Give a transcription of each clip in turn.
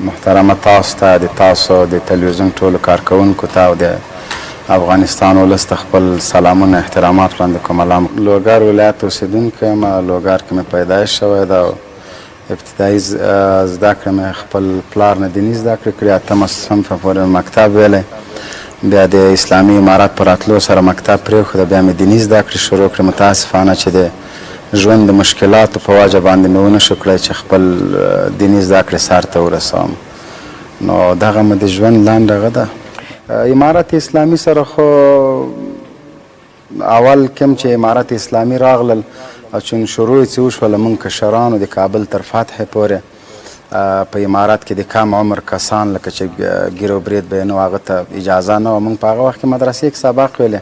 محترمه تاسو ته د تاسو د تلویزیون ټولو کارکوونکو ته او د افغانستان ولس ته خپل سلامونه احترامات وړاندې کوم. لوګر ولایت اوسېدونکی یم. لوګر کې مې پیدایش شوی ده او ابتدایي زده کړې مې خپل پلار نه دیني زده کړې کړې. اتمه صنفه پورې مکتب ویلی، بیا د اسلامي امارت په راتلو سره مکتب پرېښوده، بیا مې دیني زده کړې شروع کړې. متاسفانه چې د ژوند د مشکلاتو په وجه باندې مې ونه شو کړی چې خپل دیني زده کړې سر ته ورسوم. نو دغه مې د ژوند لنډ هغه ده. امارت اسلامي سره خو اول کوم چې امارت اسلامي راغلل او چې شروع یې څه وشوله، موږ کشرانو د کابل تر فتحې پورې په امارت کې د کم عمر کسان لکه چې ګیر و برید به یې نه و، هغه ته اجازه نه وه. موږ په هغه وخت کې مدرسې کې سبق ویلی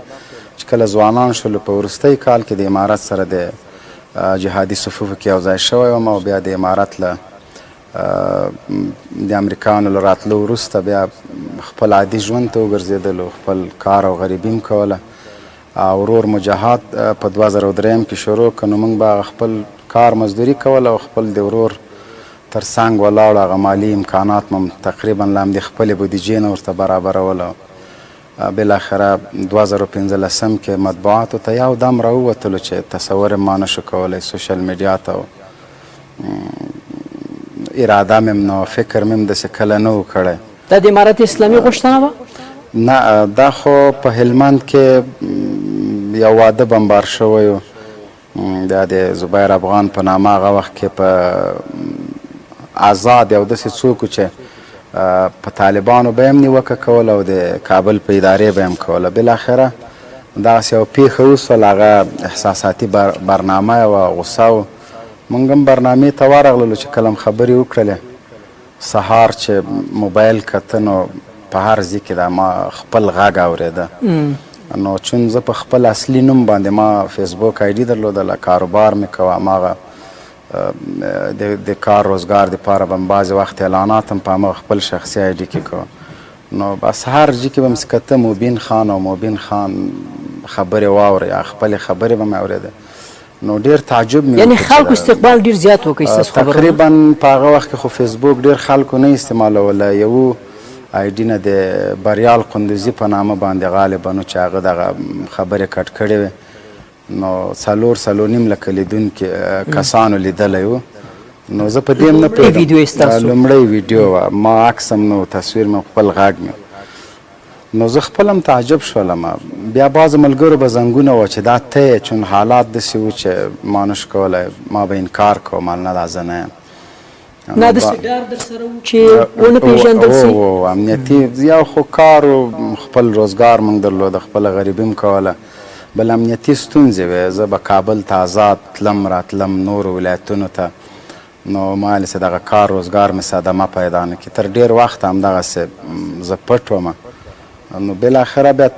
چې کله ځوانان شولو په وروستي کال کې د امارت سره د جهادي صفوفو کې یو ځای شوی وم او بیا د امارت له د امریکایانو له راتلو وروسته بیا خپل عادي ژوند ته وګرځېدلو، خپل کار او غریبي م کوله. ورور مو جهاد په 2003 کې شروع کړ، نو موږ به خپل کار مزدوري کوله او خپل د ورور تر څنګ ولاړو. هغه مالي امکانات مو تقریبا له همدې خپلې بودیجې نه ورته برابروله. بالاخره 2015 کې مطبوعاتو ته یو دم راووتلو چې تصور ما نشو کولی، سوشل میډیا ته اراده مې نه، فکر مې داسې کله نه و کړی. دا د امارت اسلامي غوښتنه وه؟ نه، دا خو په هلمند کې یو واده بمبار شوی و، دا د زبیر افغان په نامه. هغه وخت کې په آزاد یو داسې څوک و چې په طالبانو به هم نیوکه کوله او د کابل په ادارې به هم کوله. بالاخره دغسې یو پیښه وسول، هغه احساساتي برنامه وه، غصه و. موږ هم برنامې ته ورغللو چې کله م خبرې وکړلې، سهار چې موبایل کته نو په هر ځای کې دا ما خپل غږ اورېده. نو چون زه په خپل اصلي نوم باندې ما فیسبوک آی ډي درلودله، کاروبار مې کوه، هماغه د کار روزګار دپاره به م بعضې وخت اعلانات هم په هماغه خپل شخصي آی ډي کې کوه. نو بس هر ځای کې به م کته مبین خان او مبین خان خبرې واورې یا خپلې خبرې به مې اورېده. نو ډېر تعجب مې یعنې خلکو استقبال ډېر زیات وکړ ستاسو خبرونه؟ تقریبا په هغه وخت کې خو فیسبوک ډېر خلکو نه استعمالوله. یو آی ډي نه د بریال قندوزي په نامه باندې غالبا چې هغه دغه خبرې کټ کړې وې، نو 4.5 لکه لیدونکي کسانو لیدلی و. نو زه په دې هم نه پوهېدم، لومړی ویډیو وه، ما عکس هم نه و، تصویر مې خپل غږ مې. نو زه خپل هم تعجب شولم. بیا بعضې ملګرو به زنګونه وه چې دا ته یې، چون حالات داسې و چې ما نشو کولی، ما به انکار کوم، نه دا زه نه یم. نه داسې ډار در سره و چې ونه پېژندل سي؟ امنیتي یو خو کار و، خپل روزګار موږ درلوده، خپله غریبي م کوله، بل امنیتي ستونزې وې. زه به کابل ته آزاد تلم راتلم، نورو ولایتونو ته، نو ما هلسې دغه کار روزګار مې صدمه پیدا نه کړي. تر ډېر وخته همدغسې زه پټ وم. نو بالاخره بیا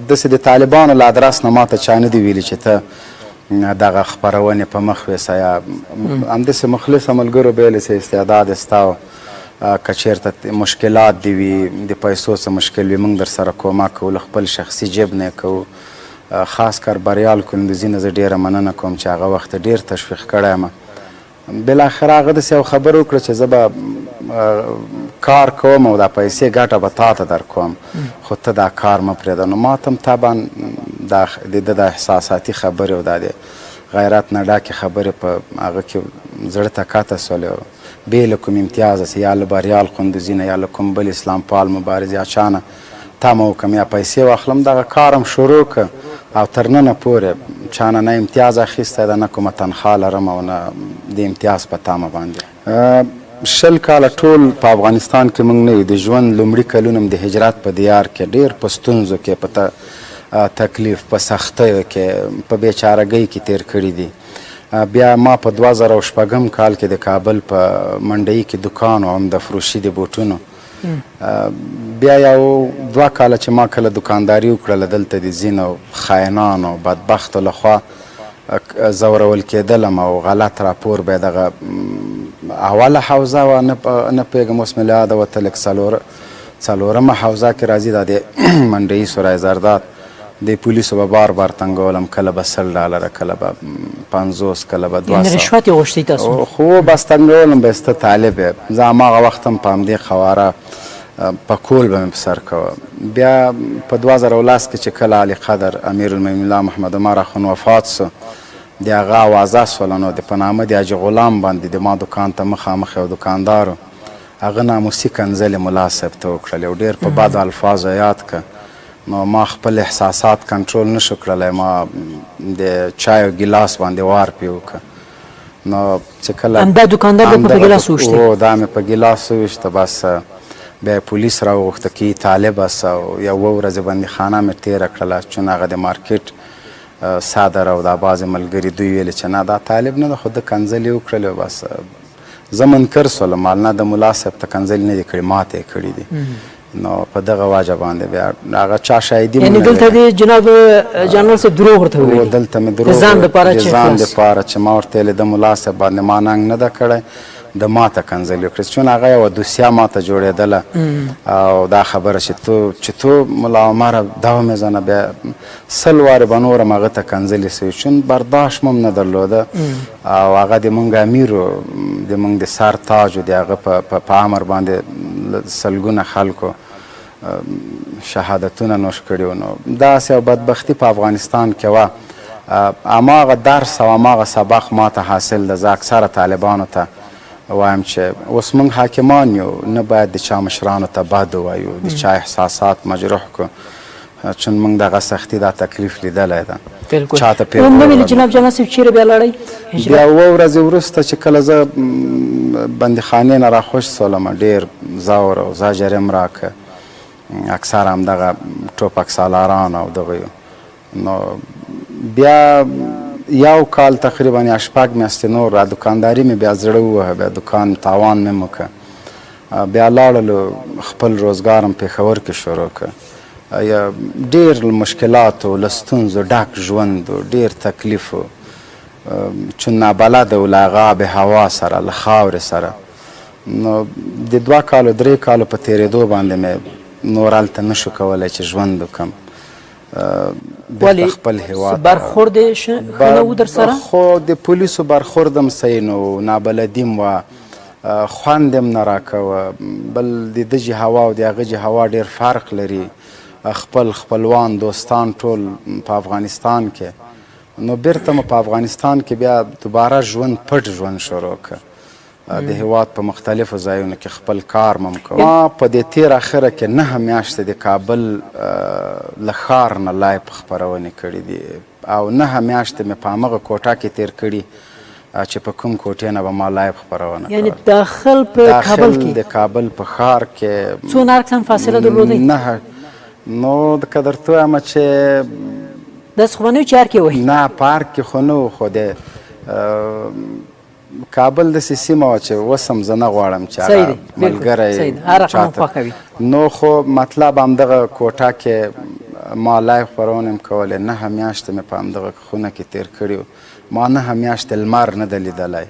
داسې د طالبانو له ادرس نه ما ته چا نه دي ویلي چې ته دغه خپرونې په مخ ویسه، یا همداسې مخلصه ملګرو به ویلې چې استعداد ستا و، که چېرته مشکلات دي وي، د پیسو څه مشکل وي، موږ در سره کومک کوو، له خپل شخصي جیب نه یې کوو. خاص کر بریال کندوزي نه زه ډېره مننه کوم چې هغه وخت ډېر تشویق کړی یم. بالاخره هغه داسې یو خبره وکړه چې زه به کار کوم او دا پیسې ګټه به تا ته در کوم، خو ته دا کار مه پرېږده. نو ما ته هم طبعا د ده د احساساتي خبرې او دا د غیرت نه ډکې خبرې په هغه کې زړه ته کته سولې. بې له کوم امتیازه چې یا له بریال قندوزي نه یا له کوم بل اسلام پال مبارز یا چا نه تمه وکړم یا پیسې واخلم، دغه کار هم شروع کړ او تر ننه پورې چا نه امتیاز اخیستی ده، نه کومه تنخوا لرم او نه د امتیاز په تمه باندې. 20 کاله ټول په افغانستان کې موږ نه یو. د ژوند لومړي کلونه م د هجرت په دیار کې ډېر په ستونزو کې، په تکلیف، په سختیو کې، په بېچارهګۍ کې تېر کړي دي. بیا ما په 2006 کال کې د کابل په منډۍ کې دکان و، عمده فروشي د بوټونو. بیا یو 2 کاله چې ما کله دکانداري وکړله، دلته د ځینو خاینانو بدبختو لخوا زورول کېدلم او غلط راپور به دغه اوله حوزه وه، نه پوهېږم اوس مې له یاده وتلې، څلورمه حوزه کې راځي، دا د منډۍ سرای زرداد د پولیسو به بار بار تنګولم، کله به $100، کله به 50، کله به 200. یعنې رشوت یې غوښتی تاسو؟ خو بس تنګولم به سته طالب یې. زه هماغه وخت هم په همدې قواره په کول به مې په سر کوه. بیا په 2010 کې چې کله علي قدر امیرالمؤمنین الله محمد عمر اخوند وفات سو، د هغه اوازه سوله، نو د په نامه د حاجي غلام باندې د ما دکان ته مخامخ یو دکاندار هغه ناموسي کنځلې ملا صاحب ته وکړلې او ډېر په بدو الفاظو یاد که. نو ما خپل احساسات کنټرول نشو کړلی، ما د چایو ګیلاس باندې وار پې وکړه. نو چې کله همدا دوکاندار به په ګیلاس وویشتی؟ هو دا مې په ګیلاس وویشته. بس بیا پولیس راوغوښته که طالب است او یوه ورځ بندیخانه مې تېره کړله، چون هغه د مارکیټ صدر او دا بعضې ملګري دوی ویلې چې نه دا طالب نه ده، خو ده کنځلې وکړلې او بس زه منکر سولم، نه د ملا صاحب ته کنځلې نه دي کړي، ماته یې کړي دي. نو په دغه وجه باندې بیا هغه چا شاهدي یعنې دلته د جناب جنرال صاحب دروغ ورته وویلي؟ دلته مې دروغ د ځان دپاره چې ما ورته ویلې د ملا صاحب باندې ما ننګ نه ده کړی، د ماته کنځلې وکړې، چون هغه یوه دوسیه ماته جوړېدله او دا خبره چې تو ملا عمره دا مې زنه بیا 100 وارې به نور هم هغه ته کنځلې سوي، چون برداشت مو هم نه درلوده او هغه د مونږ امیر و، د مونږ د سر تاج و، د هغه په امر باندې سلګونه خلکو شهادتونه نوش کړي وو. نو داسې یو بدبختي په افغانستان کې وه. هماغه درس او هماغه سبق ما ته حاصل ده. زه اکثره طالبانو ته وایم چې اوس موږ حاکمان یو، نه باید د چا مشرانو ته بد ووایو، د چا احساسات مجروح کړو، چون موږ دغه سختي دا تکلیف لیدلی ده. چاته پېغور ومنې جناب جنرال صاحب چیرې بیا لاړئ؟ بیا اووه ورځې وروسته چې کله زه بندیخانې نه راخوش سولم، ډېر زور او زجر یې م راکړه، اکثر همدغه ټوپک سالاران او دغه یو. نو بیا یو کال تقریبا یا 6 میاشتې نور را دکانداري مې بیا زړه ووهه، بیا دکان تاوان مې وکړه. بیا لاړلو خپل روزګار هم پېښور کې شروع کړه. ډېر مشکلاتو له ستونزو ډک ژوند و، ډېر تکلیف و، چون نابلده و له هغه آب هوا سره، له خاورې سره. نو د 2 کالو 3 کالو په تېرېدو باندې مې نور هلته نشو کولی چې ژوند وکړم. ولې خپل هېواد برخورد یې ښه نه و در سره؟ خو د پولیسو برخورد هم صحیح نه و، نابلدي م وه، خوند هم نه راکوه. بل د دجې هوا او د هغه جې هوا ډېر فرق لري. خپلوان دوستان ټول په افغانستان کې. نو بیرته مو په افغانستان کې بیا دوباره ژوند پټ ژوند شروع کړه. د هېواد په مختلفو ځایونو کې خپل کار مم کوم. ما په دې تېر اخره کې 9 میاشتې د کابل له ښار نه لایف خپرونې کړي دي او 9 میاشتې مې په همغه کوټه کې تېر کړي چې په کوم کوټې نه به ما لایف خپرونه کوله. یعنې داخل په کابل کې؟ د کابل په ښار کې. څونه ارکسن فاصله درلودی؟ نه، نو که درته ووایم چې داسې خو به نه وي چې هر کې وایي؟ نه، پارک کې خو نه و، خو د کابل داسې سیمه وه چې اوس هم زه نه غواړم چې هغه ملګری چاته. نو خو مطلب همدغه کوټه کې ما لایف خپرونې م کولې. 9 میاشتې مې په همدغه خونه کې تېر کړي و. ما 9 میاشتې لمر نه ده لیدلی.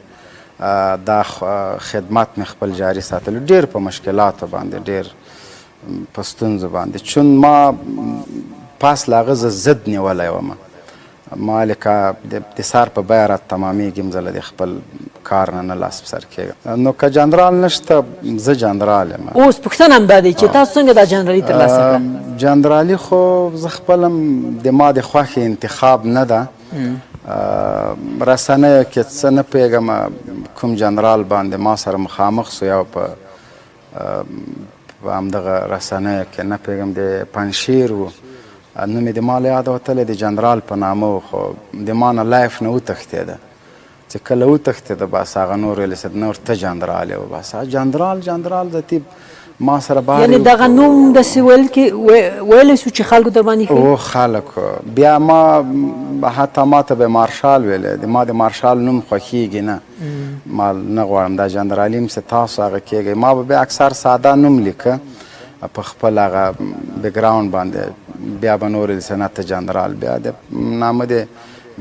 دا خدمت مې خپل جاري ساتلو، ډېر په مشکلاتو باندې، ډېر په ستونزو باندې، چون ما پاس له هغه زه ضد نیولی وم. ما لکه د سر په بیه راته تمامېږي، زه له د خپل کار نه لاس په سر کېږم. نو که جنرال نشته، زه جنرال یم. اوس پوښتنه هم دا دی چې تاسو څنګه دا جنرالي ترلاسه کړه؟ جنرالي خو زه خپل هم د ما د خوښې انتخاب نه ده. رسنیو کې څه نه پوهېږم کوم جنرال باندې ما سره مخامخ سو، یا په همدغه رسنیو کې نه پوهېږم د پنجشیر و، نوم یې د ما له یاده وتلی د جنرال په نامه و، خو د ما نه لایف نه وتښتېده. چې کله وتښتېده بس هغه نور ویلې چې نور ته جنرال یې و. بس جنرال د تیب ما سره بار یعنې دغه نوم داسې ویلی سو چې خلکو در باندې او خلکو. بیا ما حتی ما ته به مارشال ویلی، ما د مارشال نوم خوښېږي نه، ما نه غواړم دا جنرالي م چې تاسو هغه کېږئ. ما به بیا اکثر ساده نوم لیکه په خپل هغه بیکګراونډ باندې. بیا به نور ویلې چې نه ته جنرال. بیا د نامه د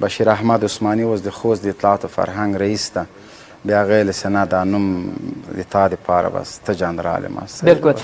بشیر احمد عثماني اوس د خوست د اطلاعات و فرهنګ رئیس ده. بیا هغه ویلې چې نه دا نوم د تا دپاره بس ته جنرال یې. بلکل.